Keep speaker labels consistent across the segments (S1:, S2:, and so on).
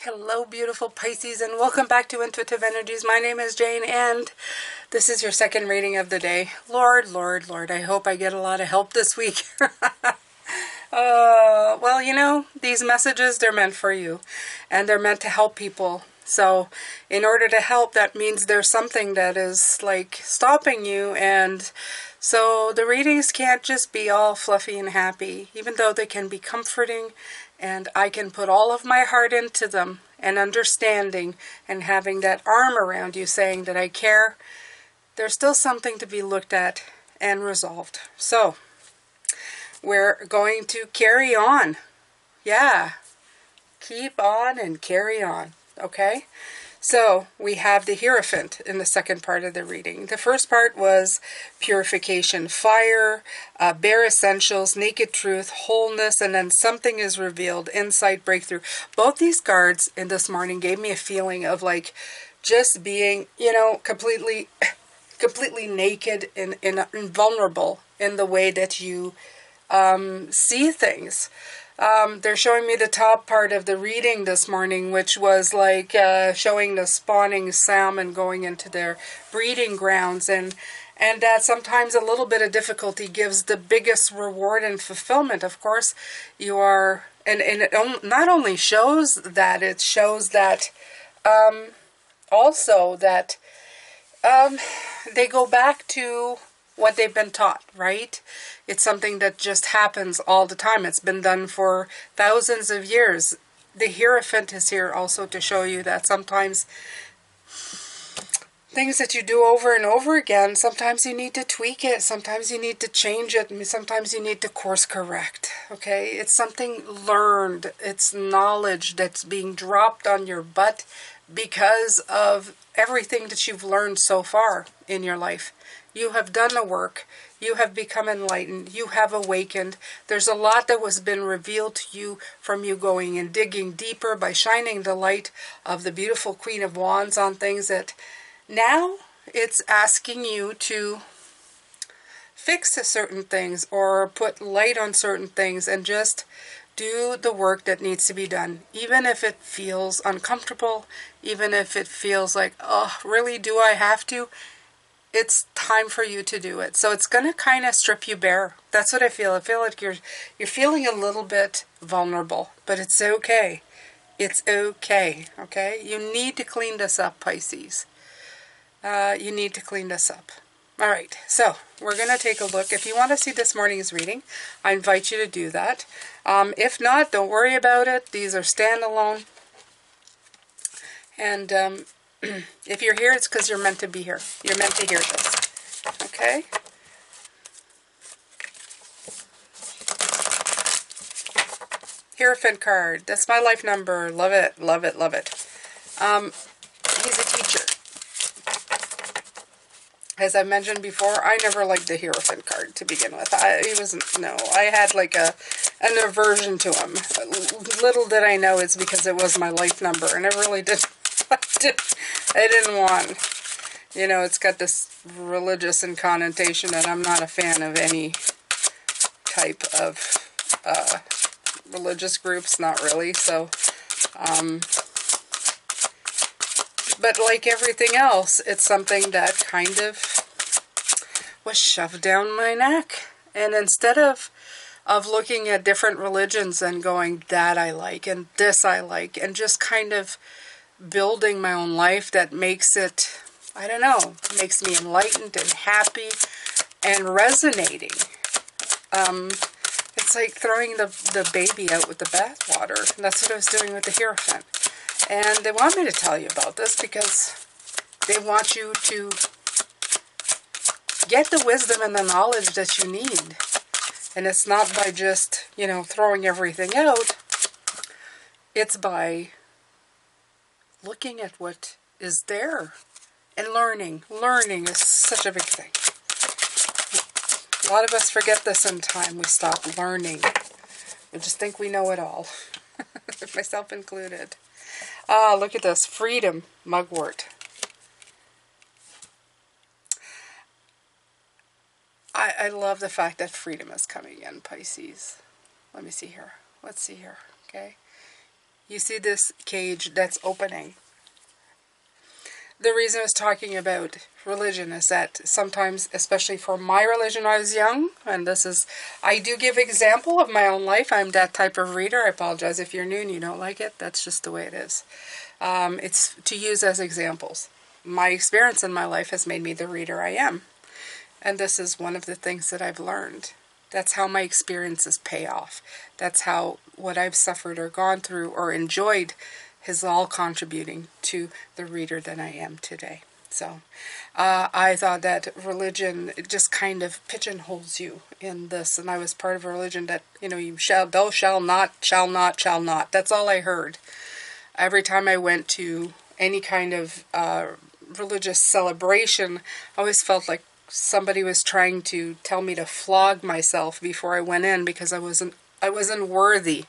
S1: Hello, beautiful Pisces, and welcome back to Intuitive Energies. My name is Jane, and this is your second reading of the day. Lord, Lord, Lord, I hope I get a lot of help this week. Well, you know, these messages, they're meant for you, and they're meant to help people. So, in order to help, that means there's something that is, like, stopping you, and so the readings can't just be all fluffy and happy, even though they can be comforting, and I can put all of my heart into them, and understanding, and having that arm around you saying that I care. There's still something to be looked at and resolved. So, we're going to carry on. Yeah. Keep on and carry on. Okay? So, we have the hierophant in the second part of the reading. The first part was purification, fire, bare essentials, naked truth, wholeness, and then something is revealed, insight, breakthrough. Both these cards in this morning gave me a feeling of like just being, you know, completely naked and vulnerable in the way that you see things. They're showing me the top part of the reading this morning, which was like showing the spawning salmon going into their breeding grounds, and that sometimes a little bit of difficulty gives the biggest reward and fulfillment. Of course, you are, and it not only shows that, it shows that also that they go back to what they've been taught, right? It's something that just happens all the time. It's been done for thousands of years. The hierophant is here also to show you that sometimes things that you do over and over again, sometimes you need to tweak it, sometimes you need to change it, and sometimes you need to course correct, okay? It's something learned. It's knowledge that's being dropped on your butt because of everything that you've learned so far in your life. You have done the work. You have become enlightened. You have awakened. There's a lot that was been revealed to you from you going and digging deeper by shining the light of the beautiful Queen of Wands on things that now it's asking you to fix certain things or put light on certain things and just do the work that needs to be done, even if it feels uncomfortable, even if it feels like, oh, really, do I have to? It's time for you to do it. So it's going to kind of strip you bare. That's what I feel. I feel like you're feeling a little bit vulnerable, but it's okay. It's okay, okay? You need to clean this up, Pisces. You need to clean this up. All right, so we're going to take a look. If you want to see this morning's reading, I invite you to do that. If not, don't worry about it. These are standalone. And if you're here, it's because you're meant to be here. You're meant to hear this. Okay? Hierophant card. That's my life number. Love it, love it, love it. He's a teacher. As I mentioned before, I never liked the Hierophant card to begin with. I had like an aversion to him. Little did I know it's because it was my life number, and I really didn't. I didn't want, you know, it's got this religious connotation that I'm not a fan of any type of religious groups, not really, so, but like everything else, it's something that kind of was shoved down my neck, and instead of looking at different religions and going, that I like, and this I like, and just kind of building my own life that makes it, I don't know, makes me enlightened and happy and resonating. It's like throwing the baby out with the bathwater. And that's what I was doing with the Hierophant. And they want me to tell you about this because they want you to get the wisdom and the knowledge that you need. And it's not by just, you know, throwing everything out. It's by looking at what is there and learning. Learning is such a big thing. A lot of us forget this in time. We stop learning. We just think we know it all. Myself included. Look at this. Freedom, mugwort. I love the fact that freedom is coming in, Pisces. Let me see here. Let's see here. Okay. You see this cage that's opening. The reason I was talking about religion is that sometimes, especially for my religion when I was young, and this is, I do give example of my own life. I'm that type of reader. I apologize if you're new and you don't like it. That's just the way it is. It's to use as examples. My experience in my life has made me the reader I am. And this is one of the things that I've learned. That's how my experiences pay off. That's how what I've suffered or gone through or enjoyed is all contributing to the reader that I am today. So I thought that religion just kind of pigeonholes you in this. And I was part of a religion that, you shall, thou shall not, shall not, shall not. That's all I heard. Every time I went to any kind of religious celebration, I always felt like somebody was trying to tell me to flog myself before I went in because I wasn't worthy,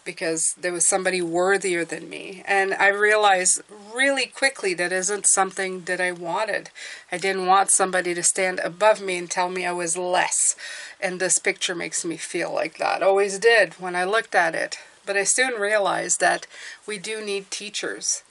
S1: because there was somebody worthier than me. And I realized really quickly that isn't something that I wanted. I didn't want somebody to stand above me and tell me I was less. And this picture makes me feel like that. Always did when I looked at it. But I soon realized that we do need teachers.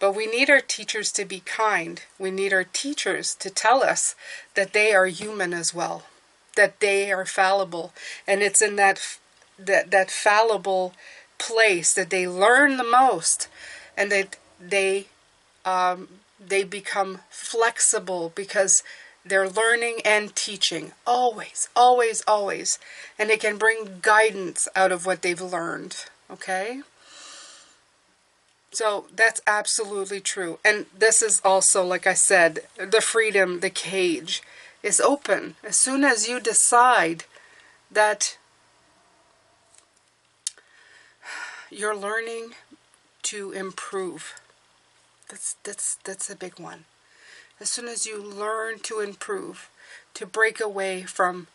S1: But we need our teachers to be kind. We need our teachers to tell us that they are human as well, that they are fallible. And it's in that fallible place that they learn the most, and that they become flexible because they're learning and teaching. Always, always, always. And they can bring guidance out of what they've learned. Okay? So that's absolutely true. And this is also, like I said, the freedom, the cage is open. As soon as you decide that you're learning to improve, that's a big one. As soon as you learn to improve, to break away from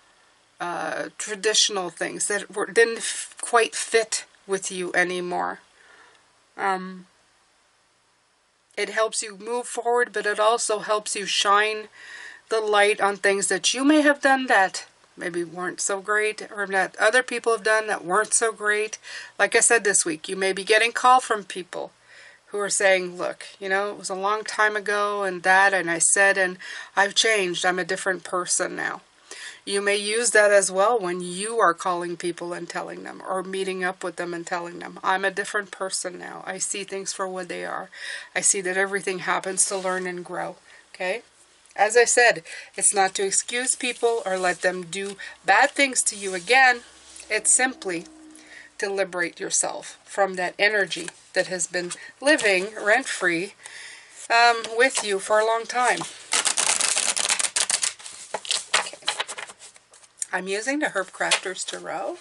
S1: traditional things that didn't quite fit with you anymore, it helps you move forward, but it also helps you shine the light on things that you may have done that maybe weren't so great, or that other people have done that weren't so great. Like I said this week, you may be getting call from people who are saying, look, it was a long time ago and I said, and I've changed. I'm a different person now. You may use that as well when you are calling people and telling them, or meeting up with them and telling them, I'm a different person now. I see things for what they are. I see that everything happens to learn and grow. Okay? As I said, it's not to excuse people or let them do bad things to you again. It's simply to liberate yourself from that energy that has been living rent-free with you for a long time. I'm using the Herb Crafters Tarot.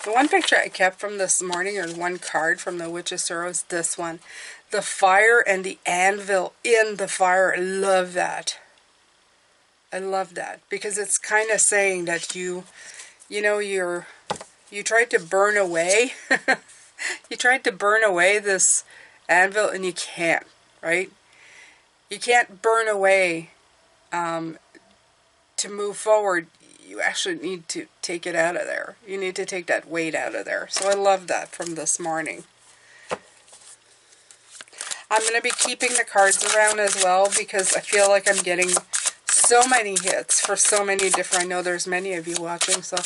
S1: The one picture I kept from this morning, or one card from the Witch's Tarot, is this one. The fire and the anvil in the fire. I love that. I love that. Because it's kind of saying that you tried to burn away. You tried to burn away this anvil and you can't, right? You can't burn away to move forward. You actually need to take it out of there. You need to take that weight out of there. So I love that from this morning. I'm going to be keeping the cards around as well because I feel like I'm getting so many hits for so many different, I know there's many of you watching, so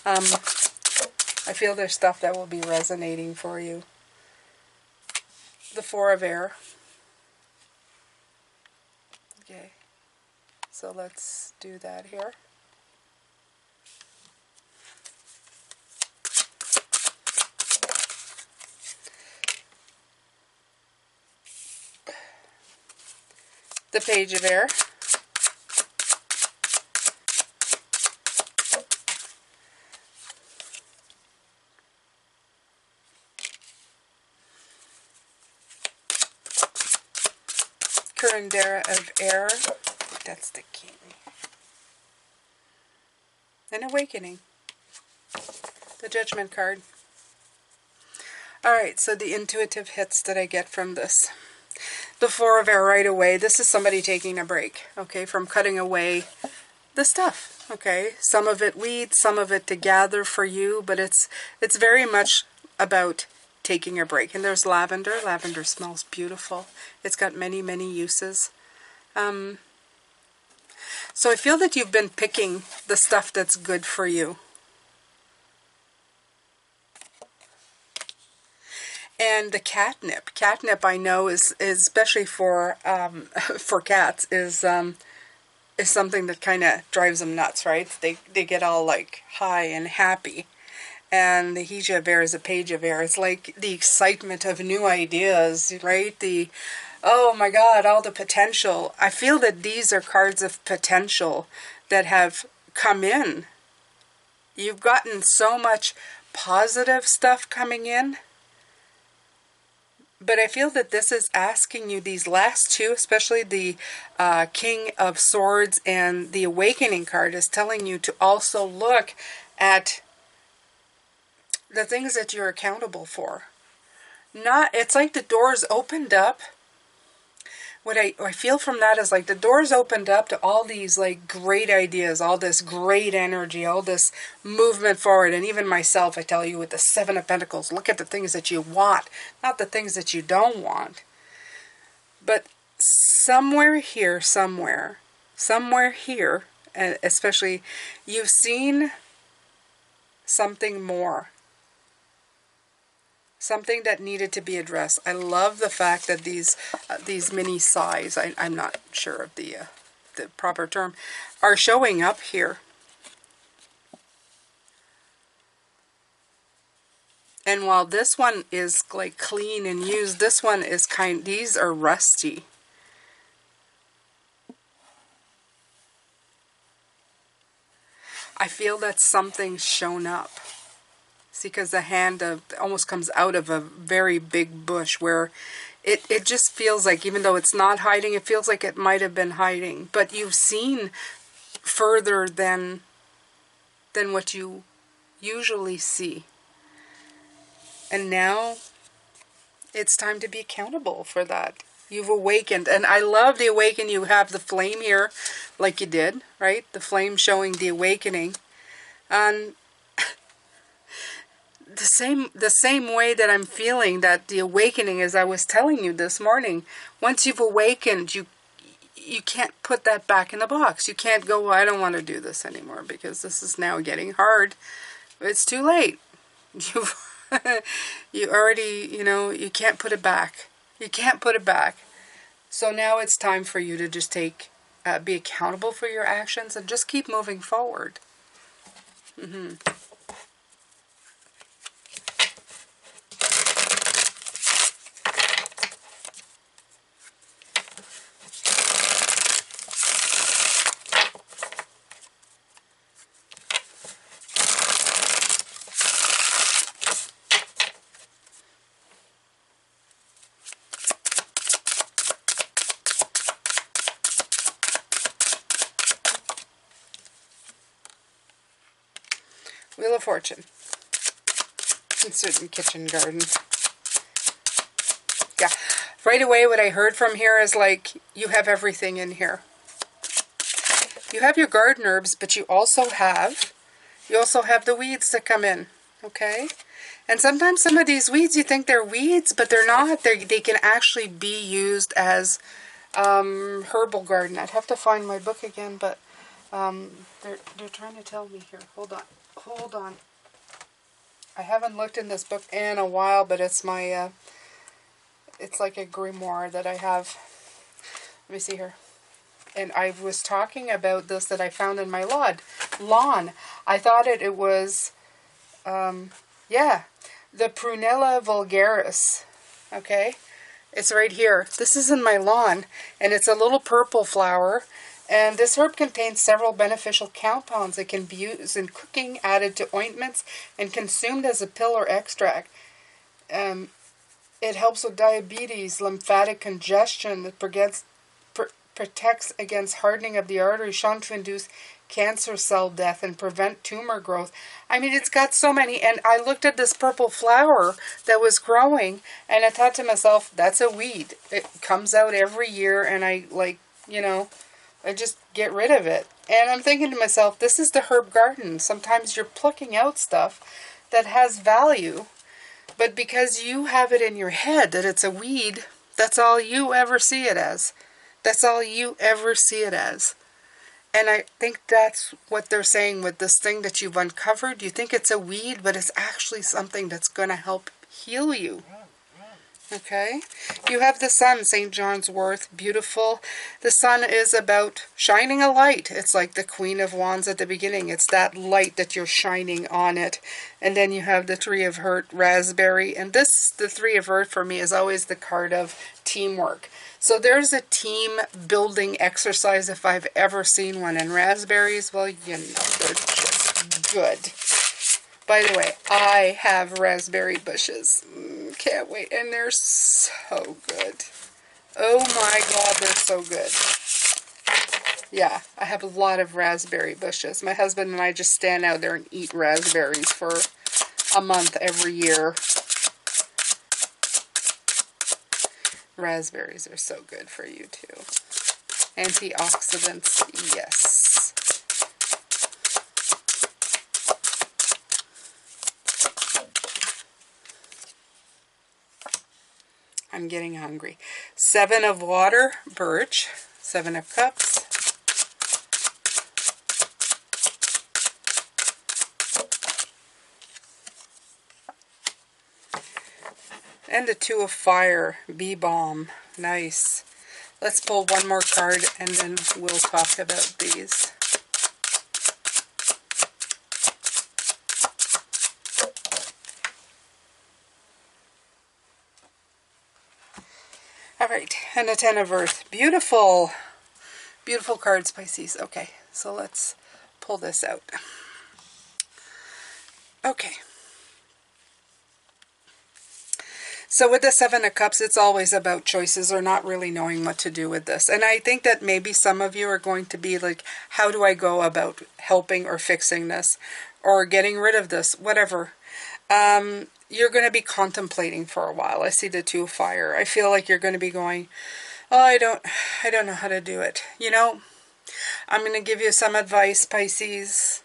S1: I feel there's stuff that will be resonating for you. The Four of Air. Okay, so let's do that here. The Page of Air. Curandera of Air. That's the King. An Awakening. The Judgment card. Alright, so the intuitive hits that I get from this. the Four of Air right away. This is somebody taking a break, okay, from cutting away the stuff, okay? Some of it weeds, some of it to gather for you, but it's very much about taking a break. And there's lavender. Lavender smells beautiful. It's got many, many uses. So I feel that you've been picking the stuff that's good for you. And the catnip. Catnip, I know, is especially for cats, is something that kind of drives them nuts, right? They get all like high and happy. And the Hierophant of Air is a page of air. It's like the excitement of new ideas, right? Oh my God, all the potential. I feel that these are cards of potential that have come in. You've gotten so much positive stuff coming in. But I feel that this is asking you, these last two, especially the King of Swords and the Awakening card, is telling you to also look at the things that you're accountable for. It's like the doors opened up. What I feel from that is like the doors opened up to all these like great ideas, all this great energy, all this movement forward. And even myself, I tell you, with the Seven of Pentacles, look at the things that you want, not the things that you don't want. But somewhere here, and especially, you've seen something more. Something that needed to be addressed. I love the fact that these mini sighs, I'm not sure of the proper term, are showing up here. And while this one is like clean and used, this one is these are rusty. I feel that something's shown up. See, because the hand almost comes out of a very big bush where it just feels like, even though it's not hiding, it feels like it might have been hiding. But you've seen further than what you usually see. And now it's time to be accountable for that. You've awakened. And I love the awaken. You have the flame here like you did, right? The flame showing the awakening. And the same way that I'm feeling that the awakening, as I was telling you this morning, once you've awakened, you can't put that back in the box. You can't go, well, I don't want to do this anymore because this is now getting hard. It's too late. You already, you can't put it back. You can't put it back. So now it's time for you to just be accountable for your actions and just keep moving forward. Wheel of Fortune. Insert in kitchen garden. Yeah. Right away, what I heard from here is like, you have everything in here. You have your garden herbs, but you also have the weeds that come in. Okay? And sometimes some of these weeds, you think they're weeds, but they're not. They can actually be used as herbal garden. I'd have to find my book again, but they're trying to tell me here. Hold on. I haven't looked in this book in a while, but it's my, it's like a grimoire that I have. Let me see here. And I was talking about this that I found in my lawn. I thought it was, yeah, the Prunella vulgaris. Okay? It's right here. This is in my lawn, and it's a little purple flower. And this herb contains several beneficial compounds that can be used in cooking, added to ointments, and consumed as a pill or extract. It helps with diabetes, lymphatic congestion. It protects against hardening of the artery, shown to induce cancer cell death and prevent tumor growth. I mean, it's got so many. And I looked at this purple flower that was growing, and I thought to myself, that's a weed. It comes out every year, and I, like, you know, I just get rid of it. And I'm thinking to myself, this is the herb garden. Sometimes you're plucking out stuff that has value, but because you have it in your head that it's a weed, that's all you ever see it as. That's all you ever see it as. And I think that's what they're saying with this thing that you've uncovered. You think it's a weed, but it's actually something that's going to help heal you. Okay? You have the sun, St. John's Wort, beautiful. The sun is about shining a light. It's like the Queen of Wands at the beginning. It's that light that you're shining on it. And then you have the Three of Earth, raspberry. And this, the Three of Earth for me, is always the card of teamwork. So there's a team building exercise if I've ever seen one. And raspberries, well, you know, they're just good. By the way, I have raspberry bushes. Can't wait. And they're so good. Oh my God, they're so good. Yeah, I have a lot of raspberry bushes. My husband and I just stand out there and eat raspberries for a month every year. Raspberries are so good for you too. Antioxidants, yes. I'm getting hungry. Seven of Water, birch. Seven of Cups. And the Two of Fire, bee balm. Nice. Let's pull one more card and then we'll talk about these. All right, and a Ten of Earth. Beautiful. Beautiful cards, Pisces. Okay, so let's pull this out. Okay. So with the Seven of Cups, it's always about choices or not really knowing what to do with this. And I think that maybe some of you are going to be like, how do I go about helping or fixing this or getting rid of this, whatever. You're going to be contemplating for a while. I see the Two of Fire. I feel like you're going to be going, oh, I don't know how to do it. You know, I'm going to give you some advice, Pisces.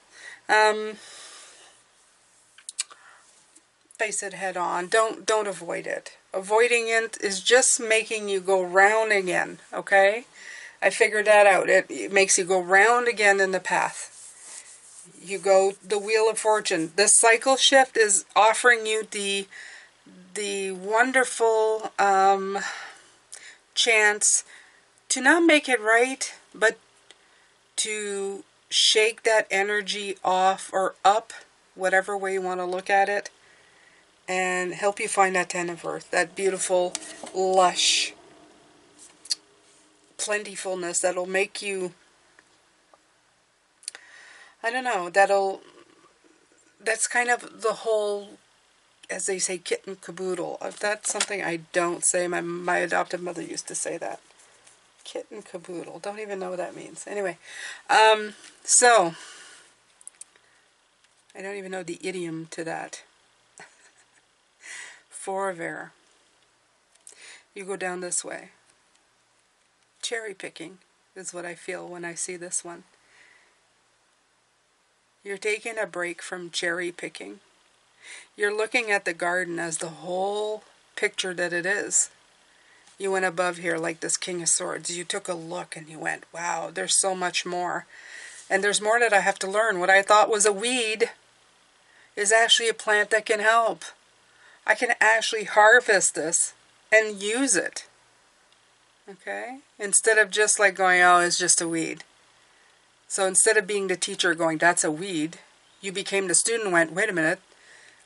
S1: Face it head on. Don't avoid it. Avoiding it is just making you go round again, okay? I figured that out. It makes you go round again in the path. You go the Wheel of Fortune. This cycle shift is offering you the wonderful chance to not make it right, but to shake that energy off or up, whatever way you want to look at it, and help you find that Ten of Earth, that beautiful, lush plentifulness that'll make you, I don't know, that's kind of the whole, as they say, kit and caboodle. That's something I don't say. My adoptive mother used to say that. Kit and caboodle. Don't even know what that means. Anyway, so, I don't even know the idiom to that. Four of Air. You go down this way. Cherry picking is what I feel when I see this one. You're taking a break from cherry picking. You're looking at the garden as the whole picture that it is. You went above here like this King of Swords. You took a look and you went, wow, there's so much more. And there's more that I have to learn. What I thought was a weed is actually a plant that can help. I can actually harvest this and use it. Okay? Instead of just like going, oh, it's just a weed. So instead of being the teacher going, that's a weed, you became the student and went, wait a minute,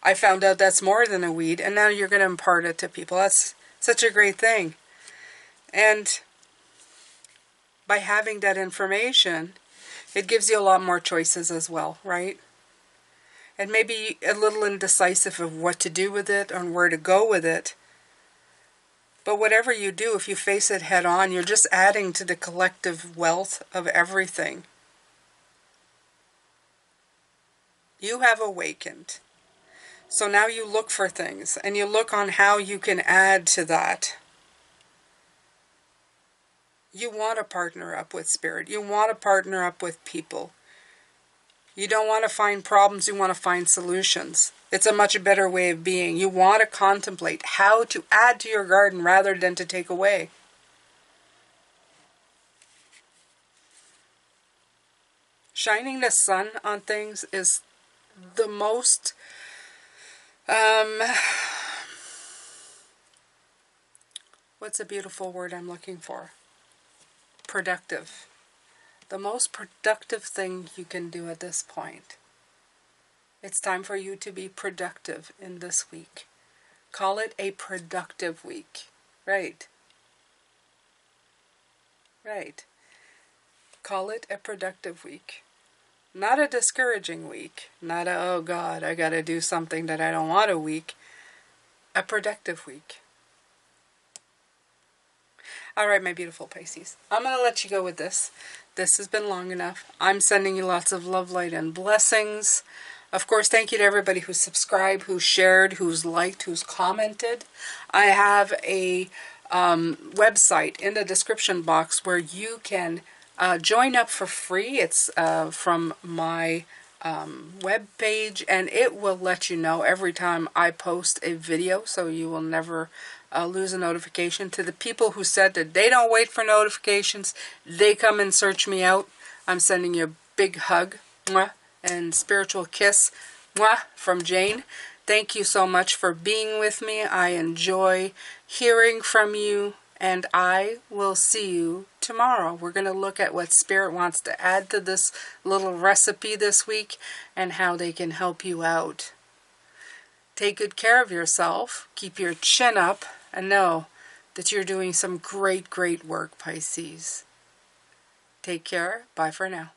S1: I found out that's more than a weed, and now you're going to impart it to people. That's such a great thing. And by having that information, it gives you a lot more choices as well, right? And maybe a little indecisive of what to do with it or where to go with it. But whatever you do, if you face it head on, you're just adding to the collective wealth of everything. You have awakened. So now you look for things, and you look on how you can add to that. You want to partner up with spirit. You want to partner up with people. You don't want to find problems, you want to find solutions. It's a much better way of being. You want to contemplate how to add to your garden rather than to take away. Shining the sun on things is the most what's a beautiful word I'm looking for? Productive. The most productive thing you can do at this point. It's time for you to be productive in this week. Call it a productive week. Right. Right. Call it a productive week. Not a discouraging week. Not a, oh God, I gotta do something that I don't want a week. A productive week. Alright, my beautiful Pisces. I'm going to let you go with this. This has been long enough. I'm sending you lots of love, light, and blessings. Of course, thank you to everybody who's subscribed, who's shared, who's liked, who's commented. I have a website in the description box where you can join up for free. It's from my web page, and it will let you know every time I post a video, so you will never lose a notification. To the people who said that they don't wait for notifications, they come and search me out, I'm sending you a big hug, mwah, and spiritual kiss, mwah, from Jane. Thank you so much for being with me. I enjoy hearing from you, and I will see you tomorrow. We're going to look at what Spirit wants to add to this little recipe this week and how they can help you out. Take good care of yourself. Keep your chin up and know that you're doing some great, great work, Pisces. Take care. Bye for now.